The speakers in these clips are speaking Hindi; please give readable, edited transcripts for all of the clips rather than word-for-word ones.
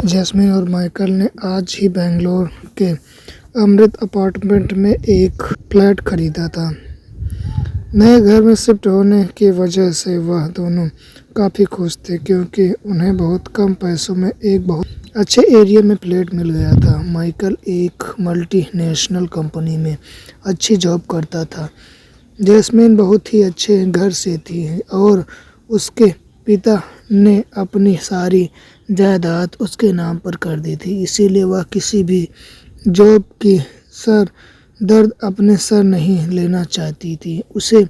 जैस्मिन और माइकल ने आज ही बेंगलोर के अमृत अपार्टमेंट में एक फ्लैट खरीदा था। नए घर में शिफ्ट होने की वजह से वह दोनों काफ़ी खुश थे, क्योंकि उन्हें बहुत कम पैसों में एक बहुत अच्छे एरिया में फ्लैट मिल गया था। माइकल एक मल्टीनेशनल कंपनी में अच्छी जॉब करता था। जैस्मिन बहुत ही अच्छे घर से थी और उसके पिता ने अपनी सारी जायदाद उसके नाम पर कर दी थी, इसीलिए वह किसी भी जॉब की सर दर्द अपने सर नहीं लेना चाहती थी। उसे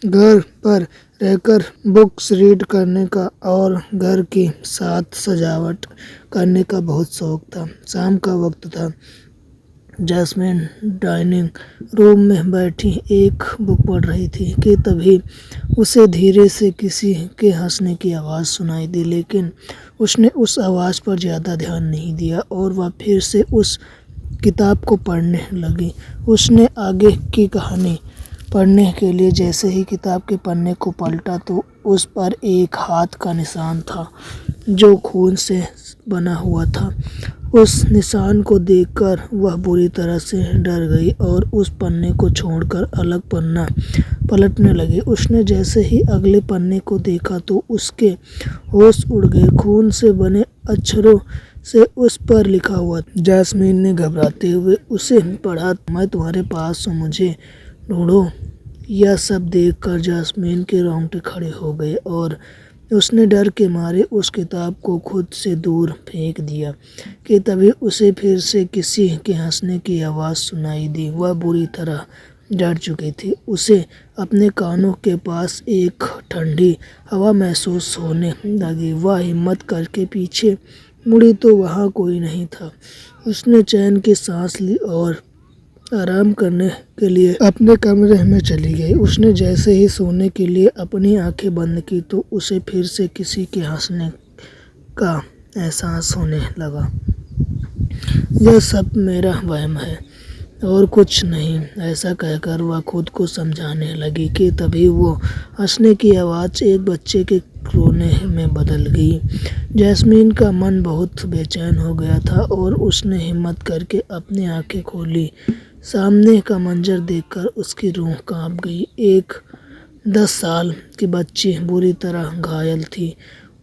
घर पर रहकर बुक्स रीड करने का और घर के साथ सजावट करने का बहुत शौक था। शाम का वक्त था। जैस्मिन डाइनिंग रूम में बैठी एक बुक पढ़ रही थी कि तभी उसे धीरे से किसी के हंसने की आवाज़ सुनाई दी, लेकिन उसने उस आवाज़ पर ज़्यादा ध्यान नहीं दिया और वह फिर से उस किताब को पढ़ने लगी। उसने आगे की कहानी पढ़ने के लिए जैसे ही किताब के पन्ने को पलटा तो उस पर एक हाथ का निशान था जो खून से बना हुआ था। उस निशान को देखकर वह बुरी तरह से डर गई और उस पन्ने को छोड़कर अलग पन्ना पलटने लगी। उसने जैसे ही अगले पन्ने को देखा तो उसके होश उड़ गए। खून से बने अक्षरों से उस पर लिखा हुआ। जैस्मीन ने घबराते हुए उसे पढ़ा, मैं तुम्हारे पास हूँ, मुझे ढूंढो। यह सब देखकर जैस्मीन के रोंगटे खड़े हो गए और उसने डर के मारे उस किताब को खुद से दूर फेंक दिया कि तभी उसे फिर से किसी के हंसने की आवाज़ सुनाई दी। वह बुरी तरह डर चुकी थी। उसे अपने कानों के पास एक ठंडी हवा महसूस होने लगी। वह हिम्मत करके पीछे मुड़ी तो वहाँ कोई नहीं था। उसने चैन की सांस ली और आराम करने के लिए अपने कमरे में चली गई। उसने जैसे ही सोने के लिए अपनी आंखें बंद की तो उसे फिर से किसी के हंसने का एहसास होने लगा। यह सब मेरा वहम है और कुछ नहीं, ऐसा कहकर वह खुद को समझाने लगी कि तभी वो हंसने की आवाज़ एक बच्चे के रोने में बदल गई। जैस्मीन का मन बहुत बेचैन हो गया था और उसने हिम्मत करके अपनी आंखें खोली। सामने का मंजर देखकर उसकी रूह कांप गई। एक 10 साल की बच्ची बुरी तरह घायल थी।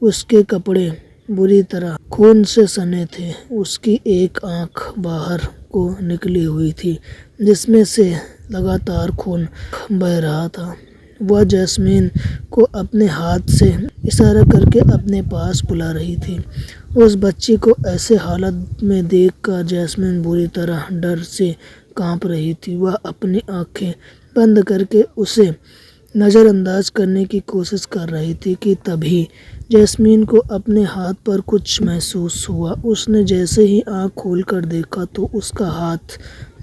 उसके कपड़े बुरी तरह खून से सने थे। उसकी एक आंख बाहर को निकली हुई थी, जिसमें से लगातार खून बह रहा था। वह जैस्मीन को अपने हाथ से इशारा करके अपने पास बुला रही थी। उस बच्ची को ऐसे हालत में देखकर जैस्मीन बुरी तरह डर से कांप रही थी। वह अपनी आंखें बंद करके उसे नज़रअंदाज करने की कोशिश कर रही थी कि तभी जैस्मीन को अपने हाथ पर कुछ महसूस हुआ। उसने जैसे ही आंख खोलकर देखा तो उसका हाथ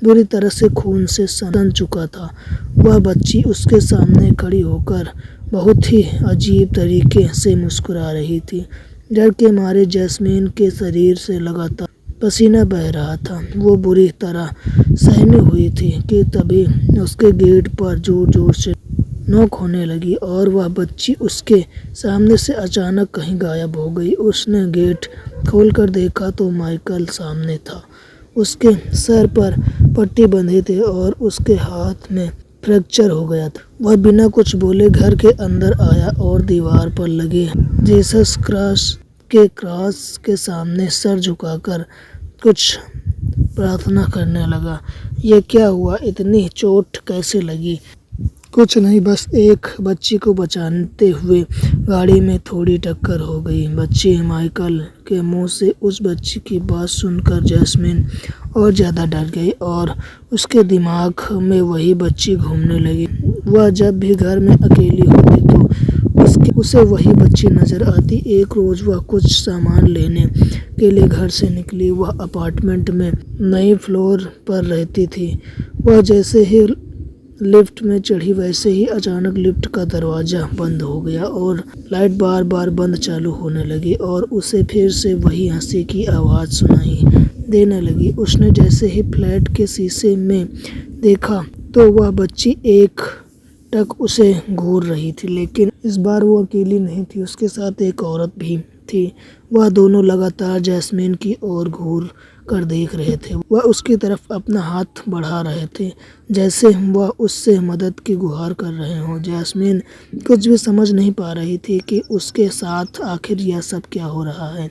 बुरी तरह से खून से सन चुका था। वह बच्ची उसके सामने खड़ी होकर बहुत ही अजीब तरीके से मुस्कुरा रही थी। डर के मारे जैस्मीन के शरीर से लगातार पसीना बह रहा था। वो बुरी तरह सहमी हुई थी कि तभी उसके गेट पर जोर जोर से नोक होने लगी और वह बच्ची उसके सामने से अचानक कहीं गायब हो गई। उसने गेट खोलकर देखा तो माइकल सामने था। उसके सर पर पट्टी बंधी थी और उसके हाथ में फ्रैक्चर हो गया था। वह बिना कुछ बोले घर के अंदर आया और दीवार पर लगे जीसस क्रॉस के सामने सर झुकाकर कुछ प्रार्थना करने लगा। यह क्या हुआ? इतनी चोट कैसे लगी? कुछ नहीं, बस एक बच्ची को बचाते हुए गाड़ी में थोड़ी टक्कर हो गई। बच्ची। माइकल के मुंह से उस बच्ची की बात सुनकर जैस्मीन और ज़्यादा डर गई और उसके दिमाग में वही बच्ची घूमने लगी। वह जब भी घर में अकेली होती तो उसे वही बच्ची नज़र आती। एक रोज़ वह कुछ सामान लेने के लिए घर से निकली। वह अपार्टमेंट में नई फ्लोर पर रहती थी। वह जैसे ही लिफ्ट में चढ़ी वैसे ही अचानक लिफ्ट का दरवाज़ा बंद हो गया और लाइट बार बार बंद चालू होने लगी और उसे फिर से वही हंसी की आवाज़ सुनाई देने लगी। उसने जैसे ही फ्लैट के शीशे में देखा तो वह बच्ची एक टक उसे घूर रही थी, लेकिन इस बार वो अकेली नहीं थी, उसके साथ एक औरत भी थी। वह दोनों लगातार जैस्मिन की ओर घूर कर देख रहे थे। वह उसकी तरफ अपना हाथ बढ़ा रहे थे, जैसे वह उससे मदद की गुहार कर रहे हों। जैस्मिन कुछ भी समझ नहीं पा रही थी कि उसके साथ आखिर यह सब क्या हो रहा है।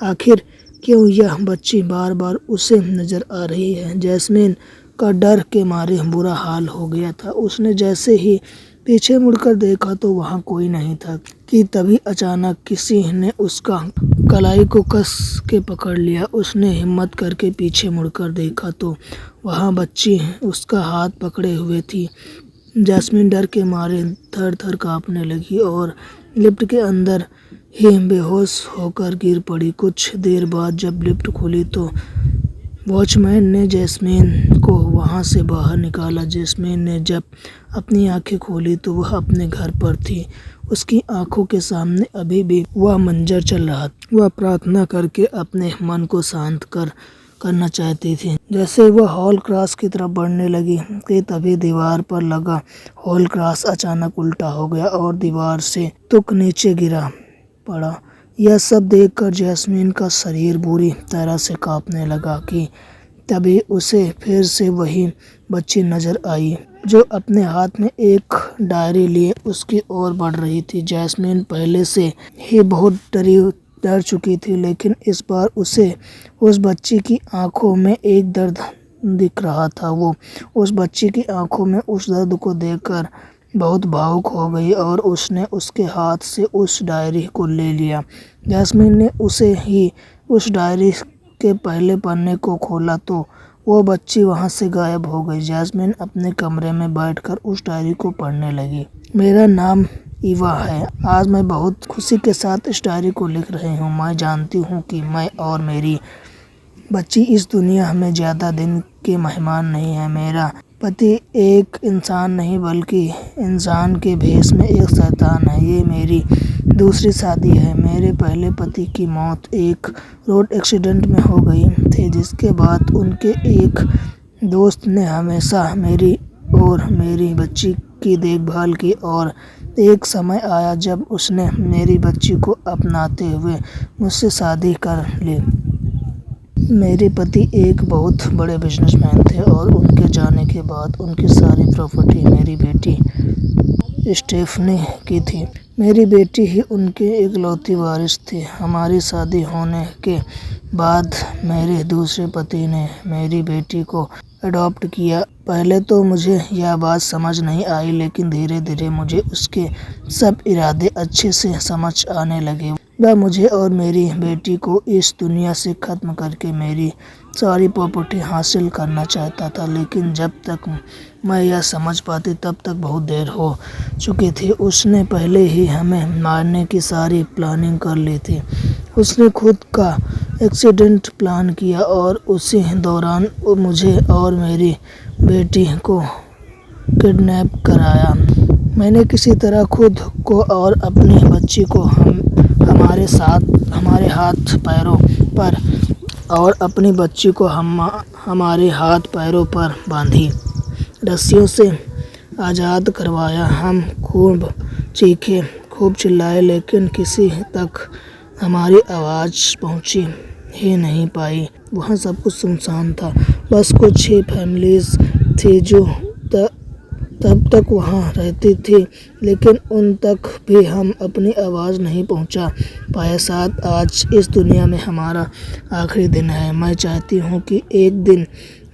आखिर क्यों यह बच्ची बार बार उसे नजर आ रही है। जैस्मिन का डर के मारे बुरा हाल हो गया था। उसने जैसे ही पीछे मुड़कर देखा तो वहाँ कोई नहीं था कि तभी अचानक किसी ने उसका कलाई को कस के पकड़ लिया। उसने हिम्मत करके पीछे मुड़कर देखा तो वहाँ बच्ची उसका हाथ पकड़े हुए थी। जैस्मिन डर के मारे थर थर कांपने लगी और लिफ्ट के अंदर ही बेहोश होकर गिर पड़ी। कुछ देर बाद जब लिफ्ट खुली तो वॉचमैन ने जैस्मिन को वहां से बाहर निकाला। जैस्मिन ने जब अपनी आंखें खोली तो वह अपने घर पर थी। उसकी आंखों के सामने अभी भी वह मंजर चल रहा था। वह प्रार्थना करके अपने मन को शांत करना चाहती थी। जैसे वह हॉल क्रॉस की तरफ बढ़ने लगी कि तभी दीवार पर लगा हॉल क्रॉस अचानक उल्टा हो गया और दीवार से तुक नीचे गिरा पड़ा। यह सब देखकर जैस्मिन का शरीर बुरी तरह से कांपने लगा कि तभी उसे फिर से वही बच्ची नजर आई जो अपने हाथ में एक डायरी लिए उसकी ओर बढ़ रही थी। जैस्मिन पहले से ही बहुत डर चुकी थी, लेकिन इस बार उसे उस बच्ची की आंखों में एक दर्द दिख रहा था। वो उस बच्ची की आंखों में उस दर्द को देखकर बहुत भावुक हो गई और उसने उसके हाथ से उस डायरी को ले लिया। जैस्मिन ने उसे ही उस डायरी के पहले पन्ने को खोला तो वो बच्ची वहां से गायब हो गई। जैस्मिन अपने कमरे में बैठकर उस डायरी को पढ़ने लगी। मेरा नाम ईवा है। आज मैं बहुत खुशी के साथ इस डायरी को लिख रही हूँ। मैं जानती हूँ कि मैं और मेरी बच्ची इस दुनिया में ज़्यादा दिन के मेहमान नहीं है। मेरा पति एक इंसान नहीं बल्कि इंसान के भेष में एक शैतान है। ये मेरी दूसरी शादी है। मेरे पहले पति की मौत एक रोड एक्सीडेंट में हो गई थी, जिसके बाद उनके एक दोस्त ने हमेशा मेरी और मेरी बच्ची की देखभाल की और एक समय आया जब उसने मेरी बच्ची को अपनाते हुए मुझसे शादी कर ली। मेरे पति एक बहुत बड़े बिजनेसमैन थे और उनके जाने के बाद उनकी सारी प्रॉपर्टी मेरी बेटी स्टेफनी की थी। मेरी बेटी ही उनके इकलौती वारिस थी। हमारी शादी होने के बाद मेरे दूसरे पति ने मेरी बेटी को अडॉप्ट किया। पहले तो मुझे यह बात समझ नहीं आई, लेकिन धीरे धीरे मुझे उसके सब इरादे अच्छे से समझ आने लगे। वह मुझे और मेरी बेटी को इस दुनिया से ख़त्म करके मेरी सारी प्रॉपर्टी हासिल करना चाहता था, लेकिन जब तक मैं यह समझ पाती तब तक बहुत देर हो चुकी थी। उसने पहले ही हमें मारने की सारी प्लानिंग कर ली थी। उसने खुद का एक्सीडेंट प्लान किया और उसी दौरान मुझे और मेरी बेटी को किडनैप कराया। मैंने किसी तरह खुद को और अपनी बच्ची को हमारे हाथ पैरों पर और अपनी बच्ची को हमारे हाथ पैरों पर बांधी रस्सियों से आज़ाद करवाया। हम खूब चीखे, खूब चिल्लाए, लेकिन किसी तक हमारी आवाज़ पहुंची ही नहीं पाई। वहाँ सब कुछ सुनसान था। बस कुछ ही फैमिलीज थी जो तब तक वहाँ रहती थी, लेकिन उन तक भी हम अपनी आवाज़ नहीं पहुँचा पाए। शायद आज इस दुनिया में हमारा आखिरी दिन है। मैं चाहती हूँ कि एक दिन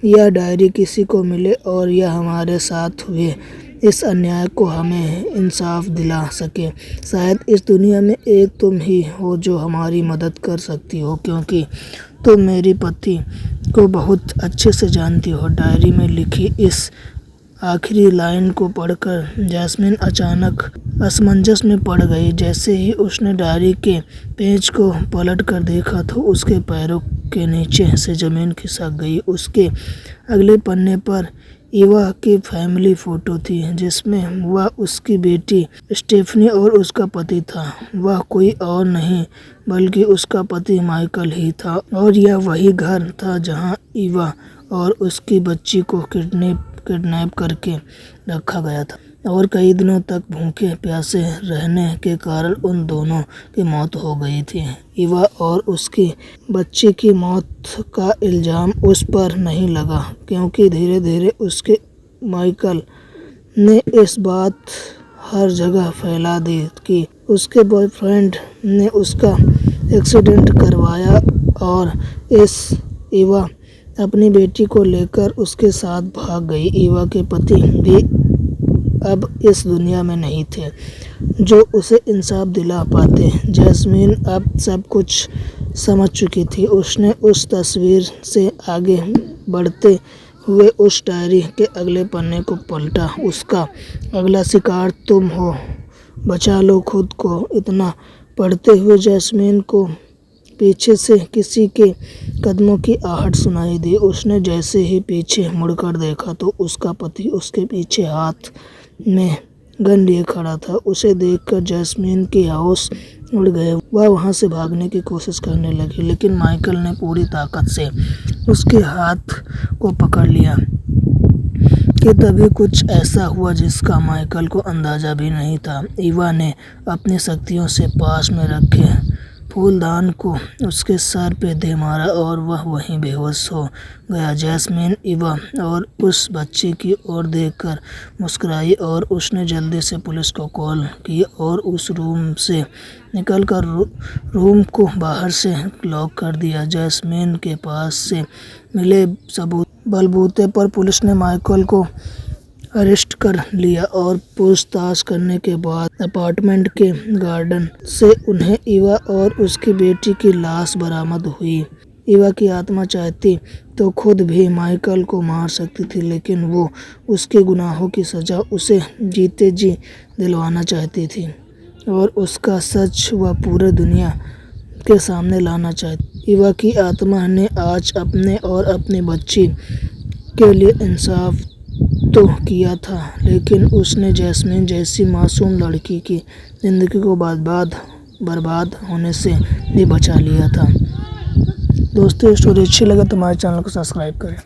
यह डायरी किसी को मिले और यह हमारे साथ हुए इस अन्याय को हमें इंसाफ दिला सके। शायद इस दुनिया में एक तुम ही हो जो हमारी मदद कर सकती हो, क्योंकि तुम मेरी पति को बहुत अच्छे से जानती हो। डायरी में लिखी इस आखिरी लाइन को पढ़कर जैस्मिन अचानक असमंजस में पड़ गई। जैसे ही उसने डायरी के पेज को पलट कर देखा तो उसके पैरों के नीचे से ज़मीन खिसक गई। उसके अगले पन्ने पर ईवा की फैमिली फ़ोटो थी, जिसमें वह, उसकी बेटी स्टेफनी और उसका पति था। वह कोई और नहीं बल्कि उसका पति माइकल ही था, और यह वही घर था जहां ईवा और उसकी बच्ची को किडनैप करके रखा गया था। और कई दिनों तक भूखे प्यासे रहने के कारण उन दोनों की मौत हो गई थी। ईवा और उसकी बच्ची की मौत का इल्ज़ाम उस पर नहीं लगा क्योंकि धीरे धीरे उसके माइकल ने इस बात हर जगह फैला दी कि उसके बॉयफ्रेंड ने उसका एक्सीडेंट करवाया और ईवा अपनी बेटी को लेकर उसके साथ भाग गई। ईवा के पति भी अब इस दुनिया में नहीं थे जो उसे इंसाफ दिला पाते। जैस्मीन अब सब कुछ समझ चुकी थी। उसने उस तस्वीर से आगे बढ़ते हुए उस डायरी के अगले पन्ने को पलटा। उसका अगला शिकार तुम हो, बचा लो खुद को। इतना पढ़ते हुए जैस्मीन को पीछे से किसी के कदमों की आहट सुनाई दी। उसने जैसे ही पीछे मुड़कर देखा तो उसका पति उसके पीछे हाथ में गन लिए खड़ा था। उसे देखकर जैस्मीन के होश उड़ गए। वह वहां से भागने की कोशिश करने लगी लेकिन माइकल ने पूरी ताकत से उसके हाथ को पकड़ लिया कि तभी कुछ ऐसा हुआ जिसका माइकल को अंदाजा भी नहीं था। ईवा ने अपनी शक्तियों से पास में रखे फूलदान को उसके सर पे दे मारा और वह वहीं बेहोश हो गया। जैस्मीन ईवा और उस बच्चे की ओर देखकर मुस्कुराई और उसने जल्दी से पुलिस को कॉल की और उस रूम से निकलकर रूम को बाहर से लॉक कर दिया। जैस्मीन के पास से मिले सबूत बलबूते पर पुलिस ने माइकल को अरेस्ट कर लिया और पूछताछ करने के बाद अपार्टमेंट के गार्डन से उन्हें ईवा और उसकी बेटी की लाश बरामद हुई। ईवा की आत्मा चाहती तो खुद भी माइकल को मार सकती थी लेकिन वो उसके गुनाहों की सजा उसे जीते जी दिलवाना चाहती थी और उसका सच वह पूरे दुनिया के सामने लाना चाहती। ईवा की आत्मा ने आज अपने और अपनी बच्ची के लिए इंसाफ तो किया था लेकिन उसने जैस्मीन जैसी मासूम लड़की की ज़िंदगी को बर्बाद होने से भी बचा लिया था। दोस्तों, स्टोरी अच्छी लगे तो हमारे चैनल को सब्सक्राइब करें।